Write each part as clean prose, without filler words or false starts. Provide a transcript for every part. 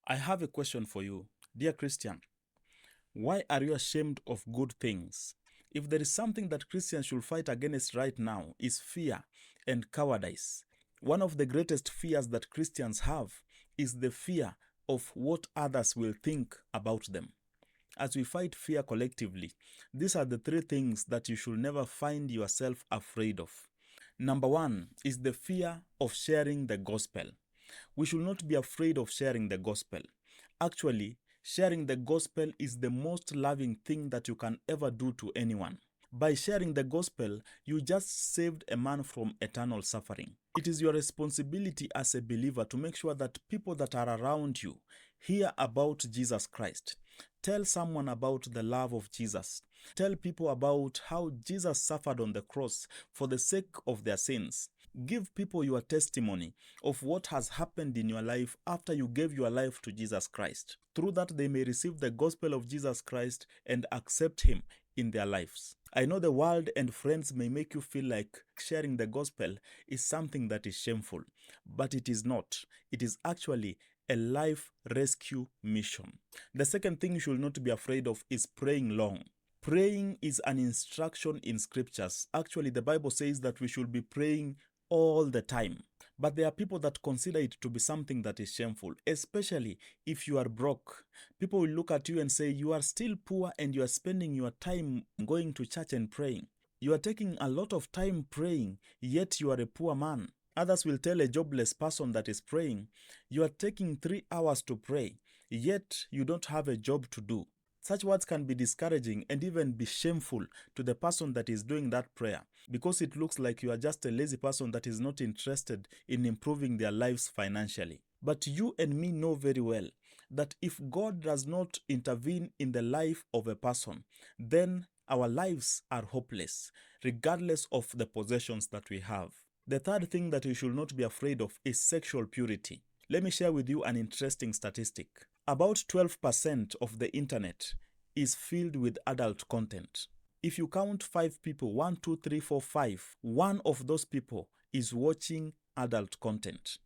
I have a question for you. Dear Christian, why are you ashamed of good things? If there is something that Christians should fight against right now is fear and cowardice. One of the greatest fears that Christians have is the fear of what others will think about them. As we fight fear collectively, these are the three things that you should never find yourself afraid of. Number one is the fear of sharing the gospel. We should not be afraid of sharing the gospel. Actually, sharing the gospel is the most loving thing that you can ever do to anyone. By sharing the gospel, you just saved a man from eternal suffering. It is your responsibility as a believer to make sure that people that are around you hear about Jesus Christ. Tell someone about the love of Jesus. Tell people about how Jesus suffered on the cross for the sake of their sins. Give people your testimony of what has happened in your life after you gave your life to Jesus Christ. Through that, they may receive the gospel of Jesus Christ and accept Him in their lives. I know the world and friends may make you feel like sharing the gospel is something that is shameful, but it is not. It is actually a life rescue mission. The second thing you should not be afraid of is praying long. Praying is an instruction in scriptures. Actually, the Bible says that we should be praying all the time. But there are people that consider it to be something that is shameful, especially if you are broke. People will look at you and say, you are still poor and you are spending your time going to church and praying. You are taking a lot of time praying, yet you are a poor man. Others will tell a jobless person that is praying, you are taking 3 hours to pray, yet you don't have a job to do. Such words can be discouraging and even be shameful to the person that is doing that prayer, because it looks like you are just a lazy person that is not interested in improving their lives financially. But you and me know very well that if God does not intervene in the life of a person, then our lives are hopeless, regardless of the possessions that we have. The third thing that you should not be afraid of is sexual purity. Let me share with you an interesting statistic. About 12% of the internet is filled with adult content. If you count 5 people, 1, 2, 3, 4, 5, one of those people is watching adult content.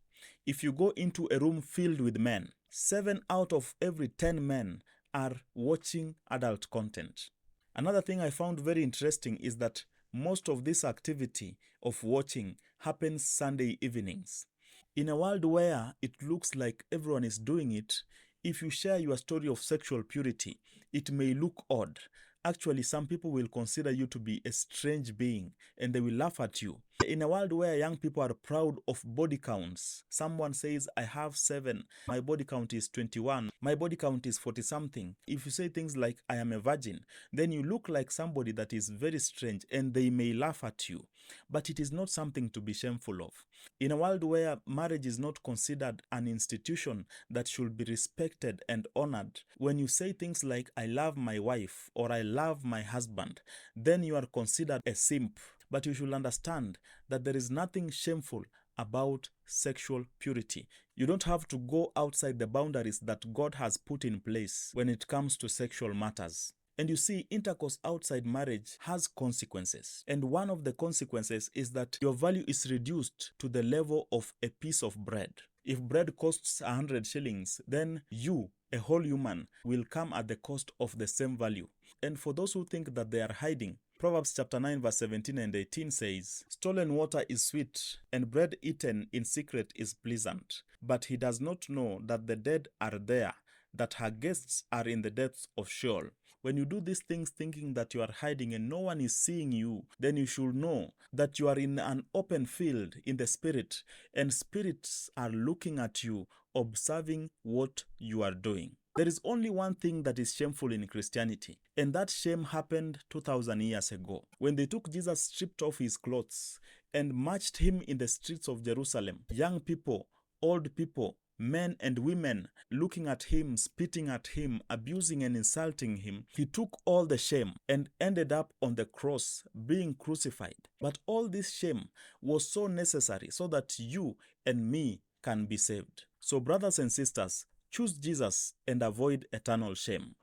If you go into a room filled with men, 7 out of every 10 men are watching adult content. Another thing I found very interesting is that most of this activity of watching happens Sunday evenings. In a world where it looks like everyone is doing it, if you share your story of sexual purity, it may look odd. Actually, some people will consider you to be a strange being and they will laugh at you. In a world where young people are proud of body counts, someone says, I have 7, my body count is 21, my body count is 40 something. If you say things like, I am a virgin, then you look like somebody that is very strange and they may laugh at you. But it is not something to be shameful of. In a world where marriage is not considered an institution that should be respected and honored, when you say things like, I love my wife or I love my husband, then you are considered a simp. But you should understand that there is nothing shameful about sexual purity. You don't have to go outside the boundaries that God has put in place when it comes to sexual matters. And you see, intercourse outside marriage has consequences. And one of the consequences is that your value is reduced to the level of a piece of bread. If bread costs 100 shillings, then you, a whole human, will come at the cost of the same value. And for those who think that they are hiding, Proverbs chapter 9 verse 17 and 18 says, stolen water is sweet, and bread eaten in secret is pleasant. But he does not know that the dead are there, that her guests are in the depths of Sheol. When you do these things thinking that you are hiding and no one is seeing you, then you should know that you are in an open field in the spirit, and spirits are looking at you, observing what you are doing. There is only one thing that is shameful in Christianity, and that shame happened 2,000 years ago. When they took Jesus, stripped off his clothes, and marched him in the streets of Jerusalem, young people, old people, men and women looking at him, spitting at him, abusing and insulting him, he took all the shame and ended up on the cross being crucified. But all this shame was so necessary so that you and me can be saved. So brothers and sisters, choose Jesus and avoid eternal shame.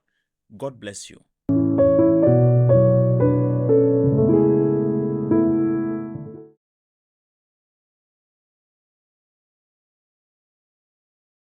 God bless you.